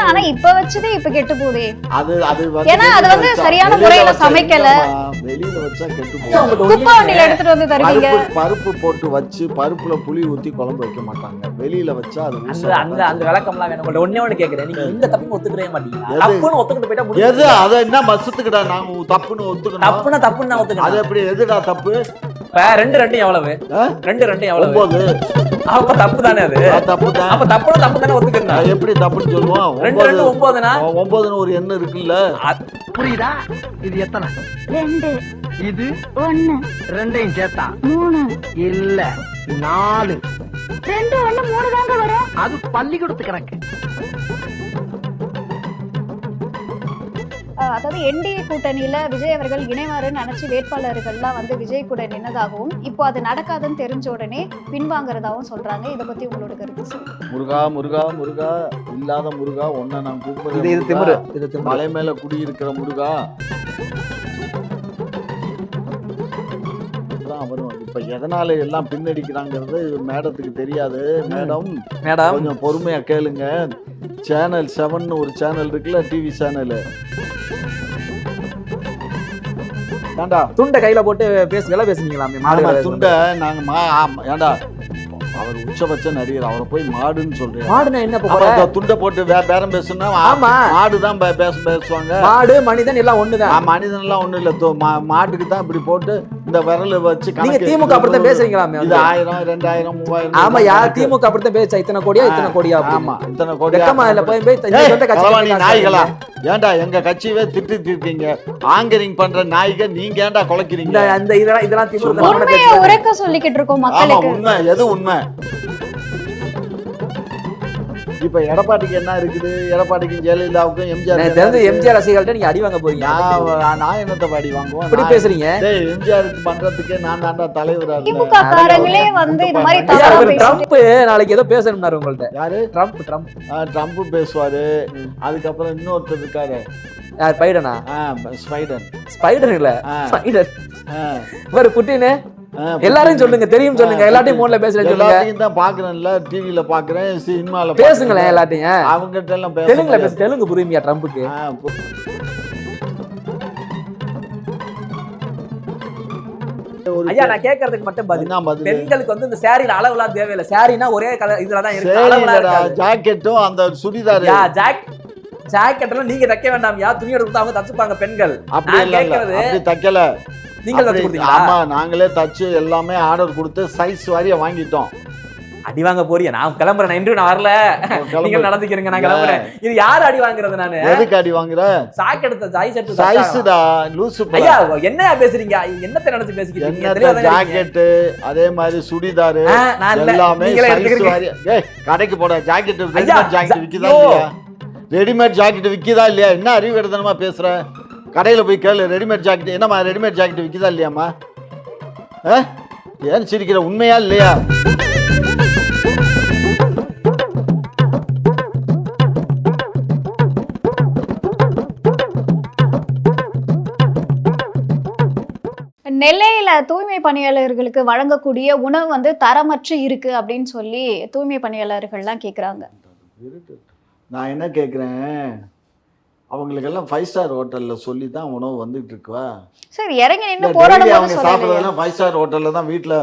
ஆனா இப்ப வச்சதே இப்ப கெட்டு போதே. அது ஏன்னா அது வந்து சரியான முறையில சமைக்கல. வெளியில வச்சா கெட்டு போகும். குப்பை வண்டியில எடுத்துட்டு வந்து தருவீங்க. பருப்பு போட்டு வச்சு பருப்புல புளி ஊத்தி குழம்பு வைக்க மாட்டாங்க. வெளியில வச்சா அது அந்த விளக்கம்லாம் வேணும். உங்கள்ட்ட ஒண்ணே கேக்குறேன், நீங்க இந்த தப்புன்னு ஒத்துக்கவே மாட்டீங்க. தப்புன்னு ஒத்துக்கிட்டு போயிட்டா முடியும். எது அத என்ன மசத்துக்குடா நாங்க தப்புன்னு ஒத்துக்கணும். தப்புன்னு ஒத்துக்கணும். அது எப்படி எதுடா தப்பு? 2 எவ்வளவு? 2 எவ்வளவு? 9. அப்ப தப்பு தானே அது? தப்பு தான். அப்ப தப்பு தானே ஒத்துக்கணும். எப்படி தப்புன்னு சொல்லுவோம்? 2 9னா 9ன்னு ஒரு எண்ணம் இருக்குல்ல. புரியுதா? இது எத்தனை? 2. இது 1. 2ஐயும் சேர்த்தா 3. இல்ல 4. 2 1 3 தாங்க வரும். அது பள்ளிக்கூடத்து கணக்கு. அதாவது என்டிஏ கூட்டணியில விஜய் அவர்கள் இணைவாருன்னு நினைச்சு வேட்பாளர்கள்லாம் வந்து விஜய் கூட நின்னதாகவும் இப்போ அது நடக்காதுன்னு தெரிஞ்ச உடனே பின்வாங்கறதாகவும் சொல்றாங்க. இதை பத்தி உங்களோட கருத்து சொல்லுங்க. முருகா முருகா முருகா இல்லாத முருகா ஒன்ன நான் கூப்பிடுறேன். இது திமிரு. மலை மேல குடியிருக்கிற முருகா வரும். இப்ப எதனால எல்லாம் பின்னடிக்கிறாங்கிறது மேடத்துக்கு தெரியாது. மேடம் கொஞ்சம் பொறுமையா கேளுங்க. சேனல் 7 ஒரு சேனல் இருக்குல்ல, டிவி சேனல். ஏண்டா துண்டை கையில போட்டு பேசுனீங்களாமே. துண்டை நாங்க ஏண்டா அவர் உச்சபட்ச நடிகர், அவரை போய் மாடுன்னு சொல்றீங்க. மாடுனா என்ன? துண்டை போட்டு பேரம் பேசுனா மாடுதான் பேசுவாங்க. மாடு மனிதன் எல்லாம் ஒண்ணுதான். மனிதன் எல்லாம் ஒண்ணு இல்ல. மாட்டுக்கு தான் இப்படி போட்டு இந்த விரல வச்சு நீங்க திமுக அப்படித்தான் பேசுறீங்களாமே. இது 1000 2000 3000. ஆமா, யார் திமுக அப்படித்தான் பேச இத்தனை கோடியா. ஆமா இத்தனை கோடியா. நாய்களா ஏண்டா எங்க கட்சியவே திட்டிட்டு இருக்கீங்க. ஆங்கரிங் பண்ற நாய்க நீங்க ஏண்டா குலைக்கிறீங்க? இதெல்லாம் உண்மையை உரைக்க சொல்லிக்கிட்டு இருக்கோம் மக்களுக்கு. உண்மை எது உண்மை? இப்ப எடப்பாடிக்கு என்ன இருக்குது? எடப்பாடிக்கும் ஜெயலலிதாவுக்கும் எம்ஜிஆர் ரசிகர்கள்ட்ட நீங்க அடி வாங்க போறீங்க. நான் என்னத்த அடி வாங்குவோம்? இப்படி பேசுறீங்க. எம்ஜிஆருக்கு பண்றதுக்கே நான் தாண்டா தலைவர். திமுக காரங்களே வந்து இந்த மாதிரி ட்ரம்ப் நாளைக்கு ஏதோ பேசணும்னாரு உங்கள்ட்ட. யாரு? ட்ரம்ப் பேசுவாரு. அதுக்கப்புறம் இன்னொருத்தர் இருக்காரு. யார்? பைடனா? ஸ்பைடன் இல்ல, புட்டின். எல்லாரும் சொல்லுங்க, தெரியும் சொல்லுங்க. எல்லாத்தையும் போன்ல பேசுறேன் சொல்லுங்க. எல்லாத்தையும் தான் பாக்குறேன்ல, டிவில பாக்குறேன், சினிமால பேசுங்களேன். எல்லாத்தையும் அவங்க கிட்ட எல்லாம் தெலுங்குல பேசு. தெலுங்கு புரியுமியா ட்ரம்புக்கு? ஐயா நான் கேக்குறதுக்கு மட்டும் பதில். பெண்களுக்கு வந்து இந்த சாரில அளவுலாம் தேவையில்லை. சாரினா ஒரே கலர் இதுலதான் இருக்கு. ஜாக்கெட்டும் அந்த சுடிதார் ஜாக்கெட்லாம் நீங்க தைக்க வேண்டாம்யா. துணி எடுத்து அவங்க தச்சுப்பாங்க பெண்கள். அப்படி தைக்கல. நீங்க தச்சு கொடுத்தீங்களா? ஆமா, நாங்களே தச்சு எல்லாமே ஆர்டர் கொடுத்து சைஸ் வாரியா வாங்கிட்டோம். அடி வாங்க போறியா? நான் கிளம்புறேன். இன்று நான் வரல, நீங்க நடந்துக்கிறீங்க, நான் கிளம்புறேன். இது யாரு அடி வாங்குறது? நானு எதுக்கு அடி வாங்குற? சைஸ்டா லூசு. ஐயா என்ன பேசுறீங்க? என்னத்தை நினைச்சு பேசிக்கிறீங்க? ஜாக்கெட் அதே மாதிரி சுடிதார் எல்லாமே சைஸ் வாரியா. ஏய் கடைக்கு போட ஜாக்கெட் விக்குதா இல்லையா? ரெடிமேட் ஜாக்கெட் விக்குதா இல்லையா? என்ன அறிவு எடுத்தனமா பேசுற? கடையில போய் கேளு, ரெடிமேட் ஜாக்கெட் என்னம்மா ரெடிமேட் ஜாக்கெட் விக்குதா இல்லையாம்மா? ஏன் சிரிக்கிற? உண்மையா இல்லையா? நெல்லையில தூய்மை பணியாளர்களுக்கு வழங்கக்கூடிய உணவு வந்து தரமற்று இருக்கு அப்படின்னு சொல்லி தூய்மை பணியாளர்கள்லாம் கேக்குறாங்க. நான் என்ன கேட்குறேன், அவங்களுக்கெல்லாம் 5 ஸ்டார் ஹோட்டல்ல சொல்லி தான் உணவு வந்துட்டு இருக்குவா? சரி, இறங்கி நின்று போராடும்போது அவங்க சாப்பிடுறதெல்லாம் 5 ஸ்டார் ஹோட்டல்ல தான், வீட்டுல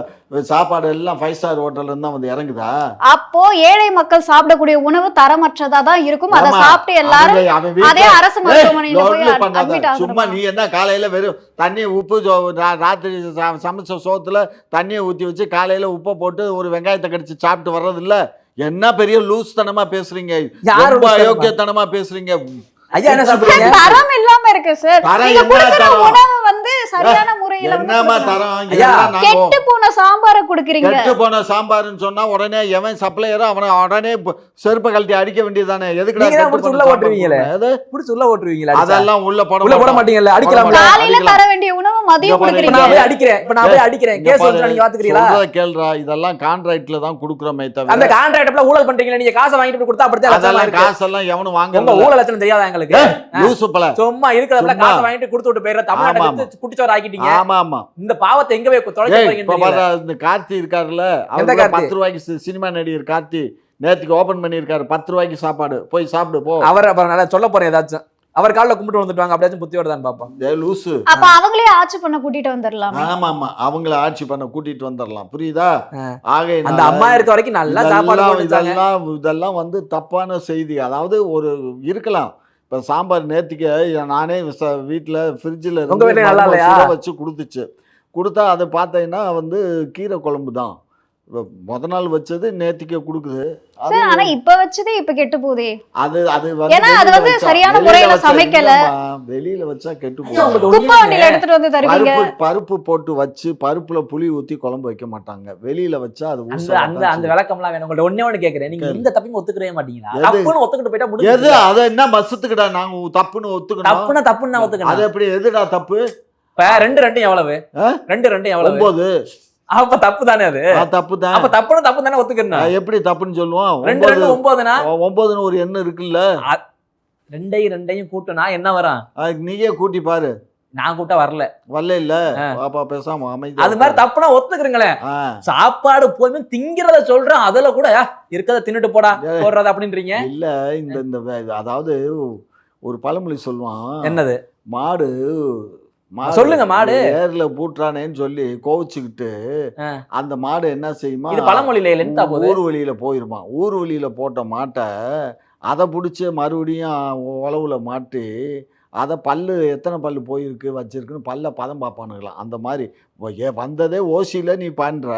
சாப்பாடு எல்லாம் 5 ஸ்டார் ஹோட்டல்ல தான் வந்து இறங்குதா? அப்போ ஏழை மக்கள் சாப்பிடக்கூடிய உணவு தரமற்றதா தான் இருக்கும். அதை சாப்பிட்டு எல்லாரும் அதே அரசு மருத்துவமனையில போய் அட்மிட் ஆகணும். சும்மா நீ என்ன காலையில வெறும் தண்ணி உப்பு ராத்திரி சமைச்ச சோத்துல தண்ணியை ஊத்தி வச்சு காலையில உப்பை போட்டு ஒரு வெங்காயத்தை கடிச்சு சாப்பிட்டு வர்றது இல்ல? என்ன பெரிய லூஸ் தனமா பேசுறீங்க, அயோக்கியத்தனமா பேசுறீங்க. ஐயா என்ன சொல்றீங்க? தரம் இல்லாம இருக்கு சார். நீங்க கொடுக்கிற உணவு வந்து சரியான முறையில என்னமா தரம்? கெட்டு போன சாம்பார குடுக்குறீங்க. கெட்டு போன சாம்பார்னு சொன்னா உடனே எவன் சப்ளையரோ அவனை உடனே செருப்பை கழட்டி அடிக்க வேண்டியதானே? எதுக்குடா உள்ள ஓட்டுவீங்களே? புடிச்சு உள்ள ஓட்டுவீங்களா? அதெல்லாம் உள்ள போட மாட்டீங்கல்ல? அடிக்கலாம். காலையில தர வேண்டிய உணவு மதியம் குடுக்குறீங்க. நான் போய் அடிக்கிறேன். இப்ப நான் போய் அடிக்கிறேன். கேஸ் வந்து நீங்க பாத்துக்கிறீங்களா? சொல்றத கேளுடா. இதெல்லாம் கான்ட்ராக்ட்ல தான் குடுக்குறோமே தவிர அந்த கான்ட்ராக்ட்ல ஊழல் பண்றீங்க. நீங்க காசை வாங்கிட்டு கொடுத்தா அப்படியே அதெல்லாம் காசெல்லாம் எவனும் வாங்க. உங்க ஊழல் லட்சணம் தெரியாதா எங்களுக்கு? சும்மா இருக்கிறதுல காசை வாங்கிட்டு கொடுத்து விட்டு போயிடுற தமிழ்நாட்டுக்கு குட்டிச்சோர் ஆக்கிட்டீங்க. ஆமா ஆமா, இந்த பாவத்தை எங்க போய் தொலைச்சு போறீங்க? இந்த கார்த்தி இருக்காருல்ல, அவர் 10 ரூபாய்க்கு சினிமா நடிகர் கார்த்தி நேற்றுக்கு ஓபன் பண்ணியிருக்காரு 10 ரூபாய்க்கு சாப்பாடு, போய் சாப்பிடு போ. அவர் அப்புறம் நல்லா சொல்ல போறேன் ஏதாச்சும், அவர் காலில் கும்பிட்டு வந்துட்டுவாங்க, அப்படியாச்சும் புத்தி வருதான்னு பாப்போம். லூசு. அப்ப அவங்களே ஆட்சி பண்ண கூட்டிட்டு வந்துடலாம். ஆமா அவங்கள ஆட்சி பண்ண கூட்டிட்டு வந்துடலாம், புரியுதா? ஆக அந்த அம்மா இருக்க வரைக்கும் நல்லா சாப்பாடு இதெல்லாம் வந்து தப்பான செய்தி. அதாவது ஒரு இருக்கலாம், இப்ப சாம்பார் நேத்திக்கு நானே வீட்டுல ஃப்ரிட்ஜில் வச்சு கொடுத்தா அதை பார்த்தீங்கன்னா வந்து கீரை குழம்பு தான் முத நாள் வச்சது நேத்திக்கு கொடுக்குது. ஆனா இப்ப வச்சதே இப்ப கெட்டு போதே. அது வந்து சரியான முறையில சமைக்கல, வெளியில வச்சா கெட்டு போகுது. பருப்பு போட்டு வச்சு பருப்புல புளி ஊத்தி குழம்பு வைக்க மாட்டாங்க, வெளியில வச்சா அது அந்த விளக்கம்லாம் வேணும். உங்கள்ட்ட ஒண்ணே ஒண்ணு கேக்குறேன், நீங்க இந்த தப்பையும் ஒத்துக்கவே மாட்டீங்களா? தப்புன்னு ஒத்துக்கிட்டு போயிட்டா முடியாது. எது அத என்ன மசத்துக்குடா நாங்க தப்புன்னு ஒத்துக்கணும்? தப்புன்னு ஒத்துக்கணும். அது எப்படி எதுடா தப்பு? இப்ப 2 எவ்வளவு? 2 எவ்வளவு? 9. அப்ப தப்பு தானே அது? தப்பு தான். அப்ப தப்பு தானே ஒத்துக்கணும். எப்படி தப்புன்னு சொல்லுவோம்? 2 9னா 9ன்னு ஒரு எண்ணம் இருக்குல்ல, 2 கூட்டினா என்ன வரும்? நீயே கூட்டி பாரு. நான் கூட்ட வரல இல்ல பாப்பா, பேசாம அமைதி. அது மாதிரி தப்புனா ஒத்துக்கிறீங்களே. சாப்பாடு போய் திங்கிறத சொல்றேன், அதுல கூட இருக்கத தின்னுட்டு போடா போடுறது அப்படின்றீங்க. இல்ல இந்த அதாவது ஒரு பழமொழி சொல்லுவான், என்னது? மாடு சொல்லுங்க. மாடு ஏர்ல பூட்டுறானேன்னு சொல்லி கோவிச்சுக்கிட்டு அந்த மாடு என்ன செய்யுமா, பழமொழியில ஊர் வழியில போயிருமா. ஊர் வழியில போட்ட மாட்டை அதை பிடிச்சி மறுபடியும் உழவுல மாட்டி அதை பல்லு எத்தனை பல்லு போயிருக்கு வச்சிருக்குன்னு பதம் பார்ப்பானுங்களாம். அந்த மாதிரி வந்ததே ஓசியில நீ பண்ற,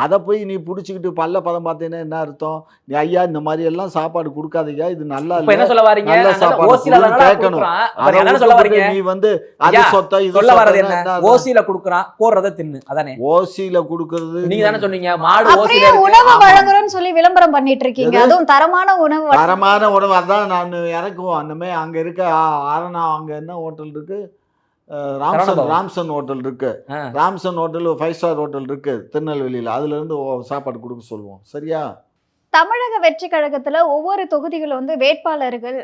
அதை போய் நீ பிடிச்சிக்கிட்டு பதம் பார்த்தீங்கன்னா என்ன அர்த்தம்? நீ ஐயா இந்த மாதிரி எல்லாம் சாப்பாடு கொடுக்காதீங்க, இது நல்லா இல்ல, நல்ல சாப்பாடு கேட்கணும். நீ வந்து அது சொத்த இது ஓசியில குடுக்குறான் போடுறத தின்னு, அதானே ஓசியில குடுக்கறது. நீங்க தானே சொன்னீங்க மாடு ஓசியில உணவு வழங்குறேன்னு சொல்லி விளம்பரம் பண்ணிட்டு இருக்கீங்க, அதுவும் தரமான உணவு. தரமான உணவு அதான் நான் எனக்கும் அந்தமே. அங்க இருக்க ஆரணா அங்க என்ன ஹோட்டல் இருக்கு, ராம்சன் ஹோட்டல் இருக்கு. ராம்சன் ஹோட்டல் 5 ஸ்டார் ஹோட்டல் இருக்கு திருநெல்வேலியில, அதுல இருந்து சாப்பாடு கொடுக்க சொல்லுவோம். சரியா? தமிழக வெற்றி கழகத்துல ஒவ்வொரு தொகுதிகளும் வந்து வேட்பாளர்கள்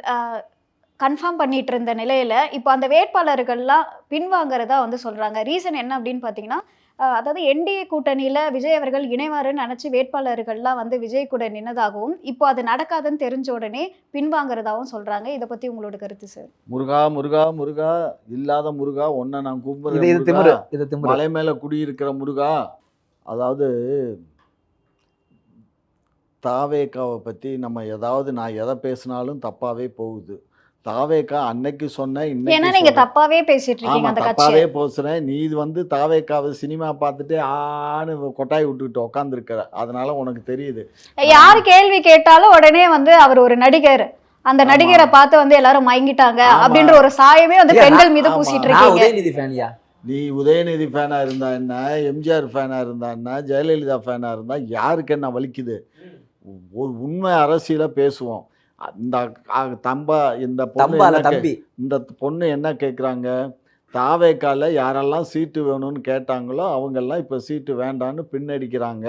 கன்ஃபார்ம் பண்ணிட்டு இருந்த நிலையில இப்போ அந்த வேட்பாளர்கள்லாம் பின்வாங்கிறதா வந்து சொல்றாங்க. ரீசன் என்ன அப்படின்னு பாத்தீங்கன்னா, அதாவது என்டிஏ கூட்டணியில விஜய் அவர்கள் இணைவாருன்னு நினைச்சு வேட்பாளர்கள்லாம் வந்து விஜய் கூட நின்னதாகவும் இப்போ அது நடக்காதுன்னு தெரிஞ்ச உடனே பின்வாங்கிறதாகவும் சொல்றாங்க. இதை பத்தி உங்களோட கருத்து சார்? முருகா முருகா முருகா, இல்லாத முருகா ஒன்ன நான் கும்பிடுறேன், மலை மேல குடியிருக்கிற முருகா. அதாவது தாவேக்காவை பத்தி நம்ம நான் எதை பேசினாலும் தப்பாவே போகுது. தாவேக்கா அன்னைக்கு சொன்ன, நீங்க தப்பாவே பேசிட்டு இருக்கீங்க. அந்த தப்பாவே பேசுறேன். நீ வந்து தாவேக்காவை சினிமா பார்த்துட்டு ஆன்னு கொட்டாய் விட்டுக்கிட்டு உட்காந்துருக்கிற, அதனால உனக்கு தெரியுது. யார் கேள்வி கேட்டாலும் உடனே வந்து அவர் ஒரு நடிகர், அந்த நடிகரை பார்த்து வந்து எல்லாரும் மயங்கிட்டாங்க அப்படின்ற ஒரு சாயமே வந்து பெண்கள் மீது பூசிட்டு இருக்கீங்க. நீ உதயநிதி ஃபேனா இருந்தா என்ன, எம்ஜிஆர் ஃபேனா இருந்தா என்ன, ஜெயலலிதா ஃபேனா இருந்தா யாருக்கு என்ன வலிக்குது? ஒரு உண்மை அரசியல பேசுவோம். இந்த பொண்ணு என்ன கேட்குறாங்க, தாவேக்கால யாரெல்லாம் சீட்டு வேணும்னு கேட்டாங்களோ அவங்கெல்லாம் இப்போ சீட்டு வேண்டான்னு பின்னடிக்கிறாங்க.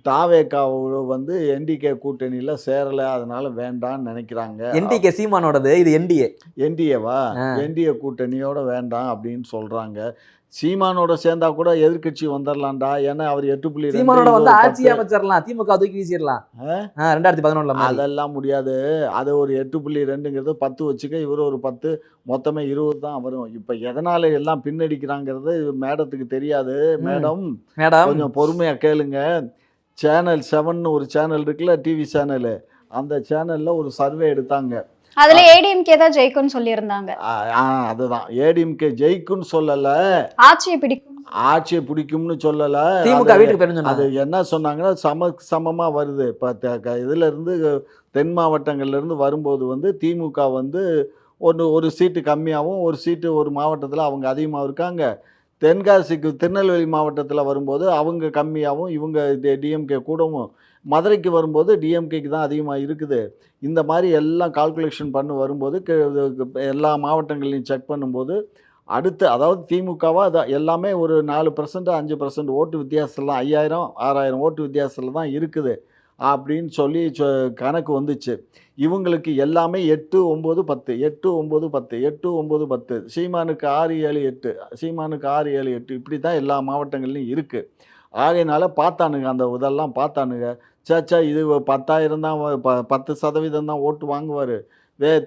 தாவேக்காவை வந்து என்டிகே கூட்டணியில் சேரலை, அதனால வேண்டான்னு நினைக்கிறாங்க. என்டிகே சீமானோடது, இது என்டிஏவா, என்டிஏ கூட்டணியோட வேண்டாம் அப்படின்னு சொல்றாங்க. சீமானோட சேர்ந்தா கூட எதிர்கட்சி வந்துடலாம்டா, ஏன்னா அவர் 8.2 சீமானோட வந்து ஆட்சி அமைச்சிடலாம், திமுக தூக்கி வீசிடலாம் 2011. அதெல்லாம் முடியாது. அது ஒரு 8.2ங்கிறது 10 வச்சுக்க, இவர் ஒரு 10, மொத்தமே 20 தான் வரும். இப்ப எதனால எல்லாம் பின்னடிக்கிறாங்கிறது மேடத்துக்கு தெரியாது. மேடம் கொஞ்சம் பொறுமையா கேளுங்க. சேனல் 7ன்னு ஒரு சேனல் இருக்குல்ல, டிவி சேனல், அந்த சேனல்ல ஒரு சர்வே எடுத்தாங்க. அதுல ஏடிஎம்கே தான் ஜெயிக்கும்னு சொல்லியிருந்தாங்க. அதுதான் ஏடிஎம்கே ஜெயிக்கும்னு சொல்லல, ஆட்சியை பிடிக்கும்னு சொல்லல. அது என்ன சொன்னாங்கன்னா சமமா வருது. இப்ப இதுல இருந்து தென் மாவட்டங்கள்ல இருந்து வரும்போது வந்து திமுக வந்து ஒரு சீட்டு கம்மியாகவும் ஒரு சீட்டு ஒரு மாவட்டத்தில் அவங்க அதிகமாக இருக்காங்க. தென்காசிக்கு திருநெல்வேலி மாவட்டத்தில் வரும்போது அவங்க கம்மியாகவும் இவங்க டிஎம்கே கூடவும், மதுரைக்கு வரும்போது டிஎம்கேக்கு தான் அதிகமாக இருக்குது. இந்த மாதிரி எல்லாம் கால்குலேஷன் பண்ணி வரும்போது எல்லா மாவட்டங்களையும் செக் பண்ணும்போது அடுத்து, அதாவது திமுகவா அது எல்லாமே ஒரு 4% 5% ஓட்டு வித்தியாசத்தில், 5000 6000 ஓட்டு வித்தியாசத்தில் தான் இருக்குது அப்படின்னு சொல்லி கணக்கு வந்துச்சு. இவங்களுக்கு எல்லாமே 8 9 10 8 9 10 8 9 10, சீமானுக்கு 6 7 8, சீமானுக்கு 6 7 8, இப்படி தான் எல்லா மாவட்டங்கள்லையும் இருக்குது. ஆகையினால பார்த்தானுங்க, அந்த இதெல்லாம் பார்த்தானுங்க. சாச்சா இது 10,000 தான் 10% தான் ஓட்டு வாங்குவார்,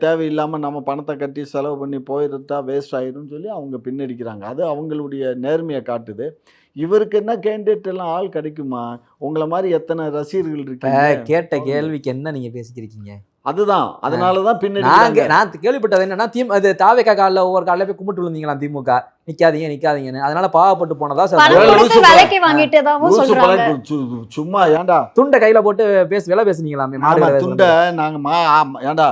தேவையில்லாமல் நம்ம பணத்தை கட்டி செலவு பண்ணி போயிருந்தா வேஸ்ட் ஆயிரும்னு சொல்லி அவங்க பின்னடிக்கிறாங்க. அது அவங்களுடைய நேர்மையை காட்டுது. இவருக்கு என்ன கேண்டிடேட் எல்லாம் ஆள் கிடைக்குமா? உங்களை மாதிரி எத்தனை ரசிகர்கள் இருக்கீங்க? கேட்ட கேள்விக்கு என்ன நீங்க பேசிக்கிறீங்க? அதுதான், அதனாலதான் பின்னாடி நான் கேள்விப்பட்டது என்னன்னா அது தாவேக்கா காலில் ஒவ்வொரு காலையில போய் கும்பிட்டு விழுந்தீங்களா திமுக, நிக்காதீங்கன்னு, அதனால பாவப்பட்டு போனதா விலைக்கு வாங்கிட்டதாவும் சொல்றாங்க. சும்மா ஏன்டா துண்டை கையில போட்டு விலை பேசுனீங்களாமே துண்டை நாங்க ஏன்டா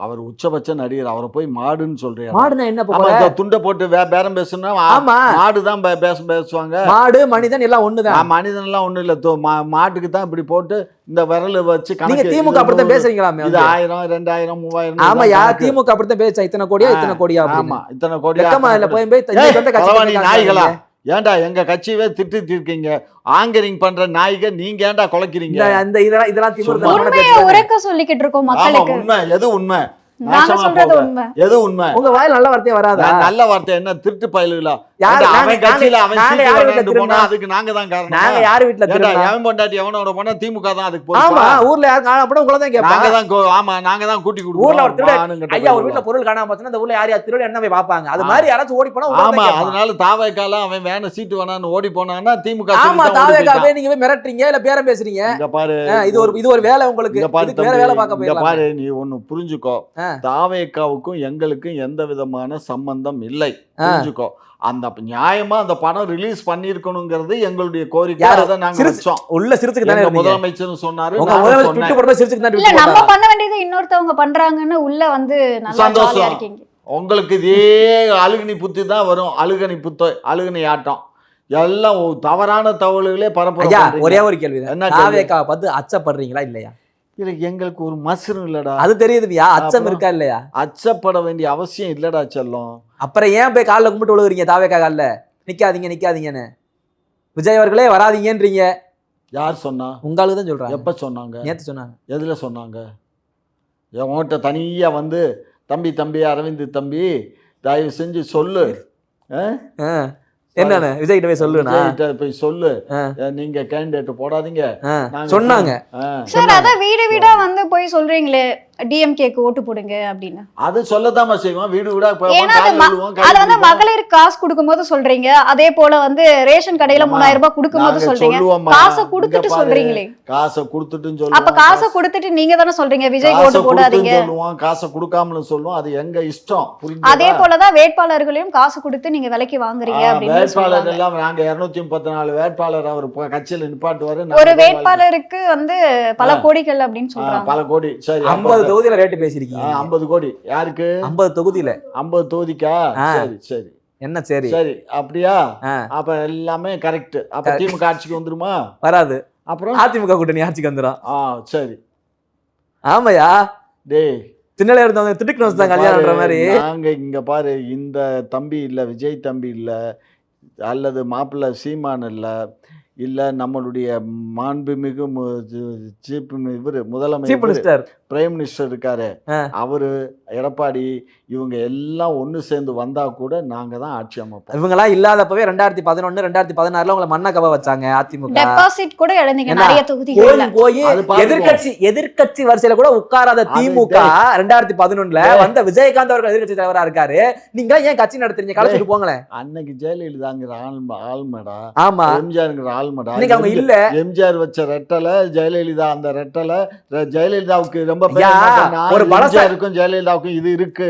அவர் உச்சபட்ச நடிகர், அவரை போய் மாடுன்னு சொல்றீங்க. மாடுனா என்ன? துண்டை போட்டு பேரம் பேசணும்னா மாடுதான் பேசுவாங்க. மாடு மனிதன் எல்லாம் ஒண்ணுதான். மனிதன் எல்லாம் ஒண்ணு இல்ல, மாட்டுக்கு தான் இப்படி போட்டு இந்த விரல் வச்சு நீங்க திமுக அப்படித்தான் பேசுறீங்களாமே. இது 1000 2000 3000. ஆமா, திமுக அப்படித்தான் பேச. இத்தனை கோடியா ஆமா, இத்தனை கோடியா போய் நாய்களா? ஏன்டா எங்க கட்சியவே திட்டிட்டு இருக்கீங்க, ஆங்கரிங் பண்ற நாய்க நீங்க ஏன்டா குலைக்கிறீங்க? இதெல்லாம் உரைக்க சொல்லிக்கிட்டு இருக்கோம் மக்களுக்கு. உண்மை எது உண்மை? நாங்க சொல்றது உண்மை. எது உண்மை? உங்க வாயில நல்ல வார்த்தையே வராதா? நல்ல வார்த்தை என்ன? திருட்டு பயலுகளா? அவன் கட்சியில அவன் போனா அதுக்கு நாங்க தான் காரணம். நாங்க யாரு வீட்டுல எவன் பொண்டாட்டி எவனோட போனா திமுக தான் அதுக்கு. ஆமா, ஊர்ல யாரும் உங்களதான் கேட்பாங்க. ஆமா, நாங்க தான் கூட்டி கொடுப்போம். ஊர்ல ஒரு திருட ஐயா ஒரு வீட்டுல பொருள் காணாம போச்சுன்னா அந்த ஊர்ல யார் திருட என்ன போய் பாப்பாங்க. அது மாதிரி யாராச்சும் ஓடி போனா ஆமா, அதனால தாவேக்கால அவன் வேண சீட்டு வேணான்னு ஓடி போனான்னா திமுக. ஆமா, தாவேக்காவே நீங்க போய் மிரட்டுறீங்க இல்ல பேரம் பேசுறீங்க. இங்க பாரு, இது ஒரு வேலை உங்களுக்கு. இதுக்கு வேற வேலை பார்க்க போயிடலாம். பாரு, நீ ஒன்னு புரிஞ்சுக்கோ, தாவேக்காவுக்கும் எங்களுக்கும் எந்த விதமான சம்பந்தம் இல்லை. புரிஞ்சுக்கோ. அந்த நியாயமா அந்த படம் ரிலீஸ் பண்ணிருக்கணுங்கிறது எங்களுடைய கோரிக்கை. அதை நாங்க வச்சோம். உள்ள சிரிச்சுக்கு தானே முதலமைச்சர் சொன்னாரு. இல்ல, நம்ம பண்ண வேண்டியது இன்னொருத்தவங்க பண்றாங்கன்னு உள்ள வந்து நல்லா ஜாலியா இருக்கீங்க. உங்களுக்கு இதே அழுகுனி புத்தி தான் வரும். அழுகுனி ஆட்டம் எல்லாம் தவறான தகவல்களே பரப்புறாங்க. ஒரே ஒரு கேள்வி, தாவேக்காவை பார்த்து அச்சப்படுறீங்களா இல்லையா? இல்ல, எங்களுக்கு ஒரு மசரும் இல்லடா. அது தெரியுதுயா, அச்சம் இருக்கா இல்லையா? அச்சப்பட வேண்டிய அவசியம் இல்லடா செல்லம். அப்புறம் ஏன் போய் காலில் கும்பிட்டு விழுகுறீங்க? தாவேக்கா காலில் நிக்காதீங்கன்னு விஜய் அவர்களே வராதீங்கன்றீங்க. யார் சொன்னா? உங்களுக்கு தான் சொல்றாங்க. எப்ப சொன்னாங்க? நேத்து சொன்னாங்க. எதுல சொன்னாங்க? உன்கிட்ட தனியா வந்து தம்பி அரவிந்த் தம்பி தயவு செஞ்சு சொல்லு, என்னன்னு விஜய் கிட்ட போய் சொல்லுனா போய் சொல்லு, நீங்க கேண்டிடேட் போடாதீங்க சொன்னாங்க. சார், அதான் வீடா வந்து போய் சொல்றீங்களே டிஎம்கேக்கு ஓட்டு போடுங்க அப்படின்னு. அது சொல்லதாமா செய்வோம். வீடா அது வந்து மகளிருக்கு காசு கொடுக்கும்போது சொல்றீங்க. அதே போல வந்து ரேஷன் கடையில 3000 ரூபாய் கொடுக்கும்போது சொல்றீங்க. காசை கொடுத்துட்டு சொல்றீங்களே. காசை கொடுத்துட்டு சொல்லுவோம். அப்ப காசை கொடுத்துட்டு நீங்க தானே சொல்றீங்க விஜய் ஓட்டு போடாதீங்க சொல்லுவோம். காசை கொடுக்காமலும் சொல்லுவோம். அது எங்க இஷ்டம். அதே போலதான் வேட்பாளர்களையும் காசு கொடுத்து நீங்க விலைக்கு வாங்குறீங்க அப்படின்னு. வேட்பாளர் எல்லாம் நாங்க 234 வேட்பாளர் அவர் கட்சியில நிப்பாட்டுவாரு. ஒரு வேட்பாளருக்கு வந்து பல கோடிகள் அப்படின்னு சொல்றாங்க. பல கோடி. சரி, 50 தொகுதியில ரேட் பேசிருக்கீங்க. 50 கோடி யாருக்கு? 50 தொகுதியில. 50 தொகுதிக்கா? சரி என்ன சரி அப்படியா? அப்ப எல்லாமே கரெக்ட். அப்ப திமுக ஆட்சிக்கு வந்துருமா? வராது. அப்புறம் அதிமுக கூட்டணி ஆட்சிக்கு வந்துரும். சரி. ஆமாயா, டேய் திண்ணல இருந்தவங்க திட்டுக்கு வந்தாங்க கல்யாணம்ன்ற மாதிரி. நாங்க இங்க பாரு, இந்த தம்பி இல்ல, விஜய் தம்பி இல்ல, அல்லது மாப்பிள்ளை சீமான் இல்ல நம்மளுடைய மாண்புமிகு இவரு முதலமைச்சர் பிரைம் மினிஸ்டர் இருக்காரு, அவரு எடப்பாடி, இவங்க எல்லாம் ஒண்ணு சேர்ந்து வந்தா கூட நாங்க தான் ஆட்சி அமைப்போம். இவங்க எல்லாம் இல்லாதப்பவே 2011 2016 உங்களை மண்ண கவ வச்சாங்க. அதிமுக டெபாசிட் கூட இழந்தீங்க நிறைய தொகுதிகள்ல. போய் எதிர்க்கட்சி வரிசையில கூட உட்காராத திமுக 2011 வந்த விஜயகாந்த் அவர்கள் எதிர்க்கட்சி தலைவரா இருக்காரு. நீங்க ஏன் கட்சி நடத்துறீங்க? கலைச்சிட்டு போங்களேன். அன்னைக்கு ஜெயலலிதாங்கிற ஆள்மடா. ஆமா, எம்ஜிஆர்ங்கிற ஆள்மடா. அவங்க இல்ல. எம்ஜிஆர் வச்ச ரெட்டலை ஜெயலலிதா, அந்த ரெட்டலை ஜெயலலிதாவுக்கு ரொம்ப ஒரு இருக்கும். ஜெயலலிதாவுக்கும் இது இருக்கு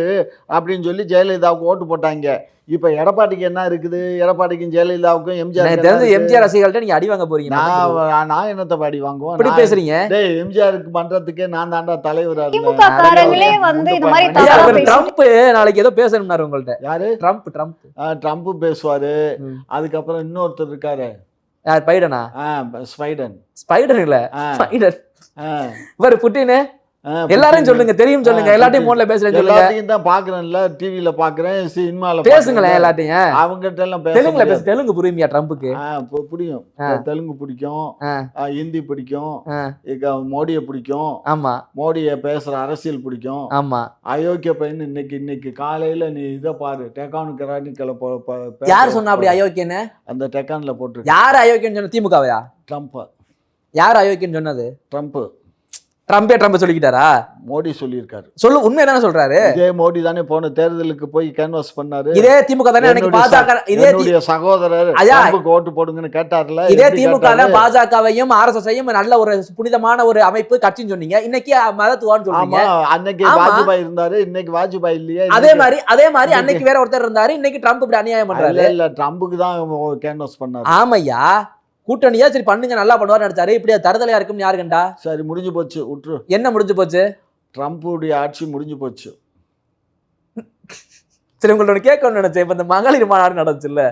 அப்படின்னு சொல்லி ஜெயலலிதாவுக்கு ஓட்டு போட்டாங்க. இப்ப எடப்பாடிக்கு என்ன இருக்குது? எடப்பாடிக்கும் ஜெயலலிதாவுக்கும் எம்ஜிஆர் ரசிகர்கள்ட்ட நீங்க அடி வாங்க போறீங்க. நான் என்னத்த அடி வாங்குவோம்? இப்படி பேசுறீங்க. டேய், எம்ஜிஆருக்கு பண்றதுக்கே நான் தாண்டா தலைவரா இருக்கேன். ட்ரம்ப் நாளைக்கு ஏதோ பேசணும்னாரு உங்கள்ட்ட. யாரு? ட்ரம்ப் பேசுவாரு. அதுக்கப்புறம் இன்னொருத்தர் இருக்காரு, பைடனா? ஸ்பைடன் இல்ல, இவர் புட்டின். எல்லாரும் சொல்லுங்க, தெரியும் சொல்லுங்க. எல்லாத்தையும் போன்ல பேசுறேன் சொல்லுங்க. எல்லாத்தையும் தான் பாக்குறேன்ல, டிவில பாக்குறேன், சினிமால பேசுங்களேன். எல்லாத்தையும் அவங்ககிட்ட எல்லாம் தெலுங்குல பேசு. தெலுங்கு புரியுமியா ட்ரம்ப்புக்கு? புரியும். தெலுங்கு பிடிக்கும், ஹிந்தி பிடிக்கும், மோடியை பிடிக்கும். ஆமா, மோடியை பேசுற அரசியல் பிடிக்கும். ஆமா, அயோக்கிய பையன். இன்னைக்கு காலையில நீ இதை பாரு, டெக்கானு கரானிக்கல யார் சொன்னா அப்படி அயோக்கியன்னு? அந்த டெக்கான்ல போட்டு. யார் அயோக்கியன்னு சொன்ன? திமுகவையா? ட்ரம்ப். யார் அயோக்கியன்னு சொன்னது? ட்ரம்ப் சொல்லிக்கிட்டாரா? மோடி சொல்லியிருக்காரு. உண்மை தானே சொல்றாரு. இதே மோடி தானே போன தேர்தலுக்கு போய் கேன்வாஸ் பண்ணாரு. இதே திமுக தானே பாஜக என்னுடைய சகோதரர் ட்ரம்புக்கு ஓட்டு போடுங்கன்னு கேட்டார்ல. இதே திமுக பாஜகவையும் RSS-ஐயும் நல்ல ஒரு புனிதமான ஒரு அமைப்பு கட்சின்னு சொன்னீங்க. இன்னைக்கு மதத்துவான்னு சொல்றீங்க. அன்னைக்கு வாஜ்பாய் இருந்தாரு, இன்னைக்கு வாஜ்பாய் இல்லையே. அதே மாதிரி அன்னைக்கு வேற ஒருத்தர் இருந்தாரு, இன்னைக்கு ட்ரம்ப் இப்படி அநியாயம் பண்றாரு. இல்ல ட்ரம்புக்கு தான் கேன்வாஸ் பண்ணாரு. ஆமையா கூட்டணியா சரி பண்ணுங்க நல்லா பண்ணுவார் நினைச்சாரு. இப்படி தருதலையா இருக்கும்னு யாரு கண்டா? சரி முடிஞ்சு போச்சு, விட்டுரு. என்ன முடிஞ்சு போச்சு? ட்ரம்புடைய ஆட்சி முடிஞ்சு போச்சு. சரி உங்களோட கேட்கணும்னு நினைச்சேன். இப்ப இந்த மகளிர் மாநாடு நடந்துச்சுல்ல,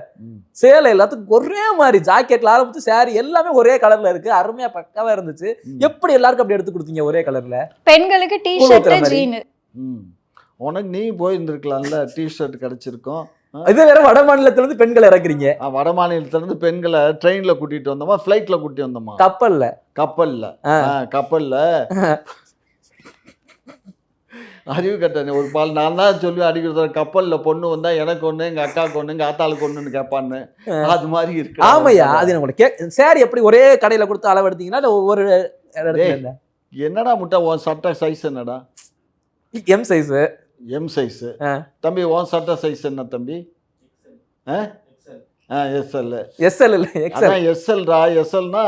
சேலை எல்லாத்துக்கும் ஒரே மாதிரி ஜாக்கெட்ல ஆரம்பிச்சு சாரி எல்லாமே ஒரே கலர்ல இருக்கு, அருமையா பக்காவா இருந்துச்சு. எப்படி எல்லாருக்கும் அப்படி எடுத்து கொடுத்தீங்க ஒரே கலர்ல? பெண்களுக்கு டி-ஷர்ட் ஜீன். உனக்கு நீ போயிருந்திருக்கலாம்ல, டி-ஷர்ட் கிடைச்சிருக்கும். இது வேற வட மாநிலத்துல இருந்து பெண்களை இறக்குறீங்க. வட மாநிலத்துல இருந்து பெண்களை ட்ரெயின்ல கூட்டிட்டு வந்தோமா, பிளைட்ல கூட்டிட்டு வந்தோமா? கப்பல்ல அறிவு கட்டணி ஒரு பால். நான் தான் சொல்லி அடிக்கிற கப்பல்ல பொண்ணு வந்தா எனக்கு ஒண்ணு, எங்க அக்காவுக்கு ஒண்ணு, எங்க ஆத்தாளுக்கு ஒண்ணுன்னு கேட்பான்னு. அது மாதிரி இருக்கு. ஆமையா அது உங்களுக்கு சாரி எப்படி ஒரே கடையில கொடுத்து அளவு எடுத்தீங்கன்னா இல்ல ஒவ்வொரு என்னடா முட்டை உன் சட்டை சைஸ் என்னடா? M size. தம்பி உன் சட்டை சைஸ் என்ன தம்பி? எஸ்எல்டா. எஸ்எல்னா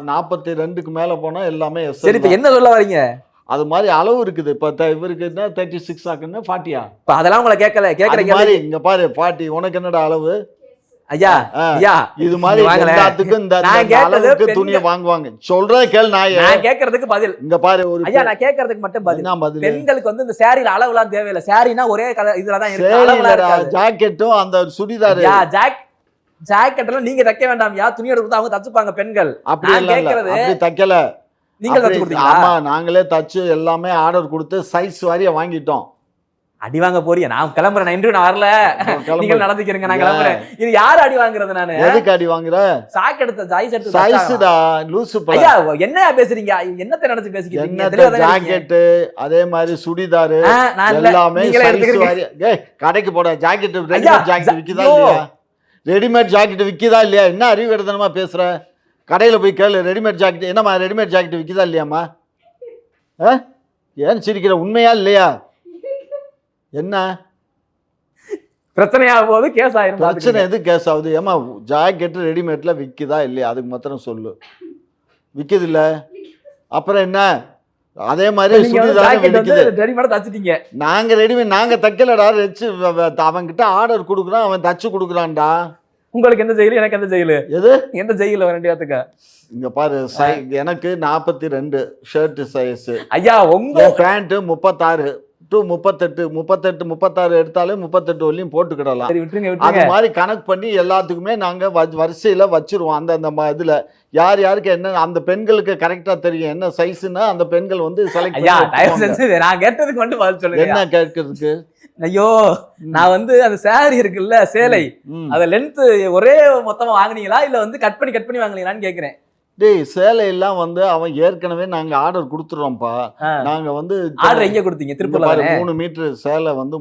42க்கு மேல போனா எல்லாமே எஸ்எல். சரி இப்ப என்ன சொல்ல வரீங்க? அது மாதிரி அளவு இருக்குது. இப்ப இவருக்கு என்ன 36 ஆக்குன்னா 40யா? அதெல்லாம் உங்களை கேட்கல. இங்க பாரு 40. உனக்கு என்னடா அளவு? ஐயா இது மாதிரி எல்லாத்துக்கும் இந்த அளவுக்கு துணியை வாங்குவாங்க. சொல்றத கேள். நான் கேட்கறதுக்கு பதில் இங்க பாரு. ஐயா நான் கேட்கறதுக்கு மட்டும் பதில். பெண்களுக்கு வந்து இந்த சாரில அளவுலாம் தேவையில்லை. சாரினா ஒரே கலர் இதுலதான் இருக்கு. ஜாக்கெட்டும் அந்த சுடிதார் ஜாக்கெட்லாம் நீங்க தைக்க வேண்டாம்யா, துணி எடுத்து அவங்க தச்சுப்பாங்க பெண்கள். அப்படி கேட்கறது தைக்கல, நீங்க தச்சு கொடுத்தீங்களா? ஆமா நாங்களே தச்சு எல்லாமே ஆர்டர் கொடுத்து சைஸ் வாரியா வாங்கிட்டோம். அடி வாங்க போறீங்க? நான் கிளம்புறேன். இன்டர்வியூ நான் வரல, நீங்க நடந்துக்கிறீங்க, நான் கிளம்புறேன். இது யாரு அடி வாங்குறது? நானு எதுக்கு அடி வாங்குற? சாக் எடுத்த சைஸ்டா லூசு. ஐயா என்ன பேசுறீங்க? என்னத்தை நினைச்சு பேசிக்கிறீங்க? ஜாக்கெட் அதே மாதிரி சுடிதார் எல்லாமே சைஸ் வாரியா. ஏய் கடைக்கு போட ஜாக்கெட், ரெடிமேட் ஜாக்கெட் விக்குதா இல்லையா? ரெடிமேட் ஜாக்கெட் விக்குதா இல்லையா? என்ன அறிவு கெடுத்தனமா பேசுற? கடையில் போய் கேளு, ரெடிமேட் ஜாக்கெட் என்னம்மா ரெடிமேட் ஜாக்கெட் விற்கிதா இல்லையாம்மா? ஏன் சிரிக்கிற? உண்மையா இல்லையா? என்ன பிரச்சனையாக போகுது? கேஸ் ஆயிரும். பிரச்சனை எது கேஸ் ஆகுது? ஏமா ஜாக்கெட் ரெடிமேட்ல விற்கிதா இல்லையா? அதுக்கு மாத்திரம் சொல்லு. விற்கிது இல்ல அப்புறம் என்ன? அதே மாதிரி நாங்க ரெடிமேட் நாங்க தைக்கலடா. அவன்கிட்ட ஆர்டர் கொடுக்குறான், அவன் தச்சு கொடுக்குறான்டா. உங்களுக்கு எந்த ஜெயிலு, எனக்கு எந்த ஜெயிலு? எது எந்த ஜெயில ரெண்டு பேத்துக்கு? இங்க பாரு, எனக்கு 42 ஷர்ட் சைஸ். ஐயா உங்க பேண்ட் 36 to 38 36 எடுத்தாலே 38 வரையும் போட்டுக்கிடலாம். அது மாதிரி கணக்கு பண்ணி எல்லாத்துக்குமே நாங்க வரிசையில வச்சிருவோம். அந்த இதுல யார் யாருக்கு என்ன அந்த பெண்களுக்கு கரெக்டா தெரியும் என்ன சைஸ்னா அந்த பெண்கள் வந்து செலக்ட் பண்ணி. நான் கேட்டதுக்கு மட்டும் பதில் சொல்லுங்க. என்ன கேட்கறதுக்கு? ஐயோ நான் வந்து அந்த சாரி இருக்குல்ல சேலை, அத லென்த் ஒரே மொத்தமா வாங்குனீங்களா இல்ல வந்து கட் பண்ணி வாங்குனீங்களான்னு கேக்குறேன். டேய் சேலை எல்லாம் வந்து அவன் ஏற்கனவே நாங்க ஆர்டர் கொடுத்துறோம்ப்பா. நாங்க வந்து ஆர்டர் எங்க கொடுத்தீங்க? திருப்பூர்ல 3 மீட்டர் சேலை வந்து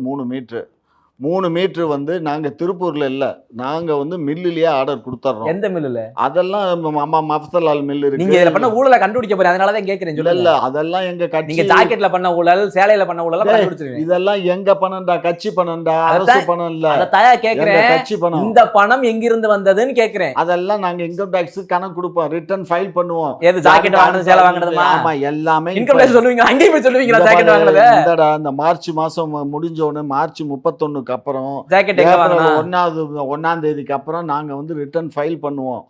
3 மீட்டர் வந்து நாங்க திருப்பூர்ல இல்ல, நாங்க வந்து மில்லுலயே ஆர்டர் கொடுத்துறோம். எந்த மில்லுல? அதெல்லாம் மஃப்தலால் மில் இருக்கு. நீங்க இதுல பண்ண ஊழலை கண்டுபிடிக்க போறீங்க, அதனால தான் கேக்குறேன். இல்ல அதெல்லாம் எங்க கட்சி. நீங்க ஜாக்கெட்ல பண்ண ஊழல், சேலையில பண்ண ஊழல் கண்டுபிடிச்சிருவீங்க. இதெல்லாம் எங்க பணம்டா? கட்சி பணம்டா, அரசு பணம் இல்ல. அத தாயா கேக்குறேன், கட்சி பணம். இந்த பணம் எங்க இருந்து வந்ததுன்னு கேக்குறேன். அதெல்லாம் நாங்க இன்கம் டாக்ஸ் கணக்கு கொடுப்போம், ரிட்டர்ன் ஃபைல் பண்ணுவோம். ஏது ஜாக்கெட் வாங்குறது, சேலை வாங்குறதுமா? ஆமா எல்லாமே இன்கம் டாக்ஸ் சொல்லுவீங்க. அங்கேயே போய் சொல்லுவீங்களா ஜாக்கெட் வாங்குறது? இந்தடா இந்த மார்ச் மாசம் முடிஞ்ச உடனே மார்ச் 31க்கு அப்புறம் ஒன்னாம் தேதிக்கு அப்புறம் நாங்க வந்து ரிட்டர்ன் ஃபைல் பண்ணுவோம்.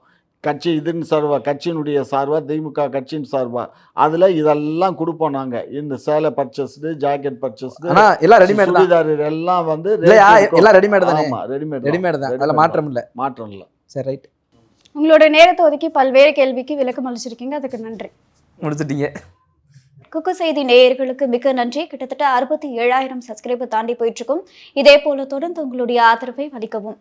கட்சி இதுன்னு சார்பா, கட்சியினுடைய சார்பா, திமுக கட்சியின் சார்பா அதுல இதெல்லாம் கொடுப்போம். நாங்க இந்த சேலை பர்ச்சேஸ்டு, ஜாக்கெட் பர்ச்சேஸ்டு, எல்லாம் ரெடிமேட் தான். எல்லாம் வந்து எல்லாம் ரெடிமேட் தான். ஆமா ரெடிமேட் தான். அதுல மாற்றம் இல்ல. சரி ரைட். உங்களோட நேரத்தை ஒதுக்கி பல்வேறு கேள்விக்கு விளக்கம் அளிச்சிருக்கீங்க, அதுக்கு நன்றி. முடிச்சிட்டீங்க. குக்கு செய்தி நேயர்களுக்கு மிக்க நன்றி. கிட்டத்தட்ட 67,000 சப்ஸ்கிரைபர் தாண்டி போயிட்டு இருக்கும். இதே போல தொடர்ந்து உங்களுடைய ஆதரவை அளிக்கவும்.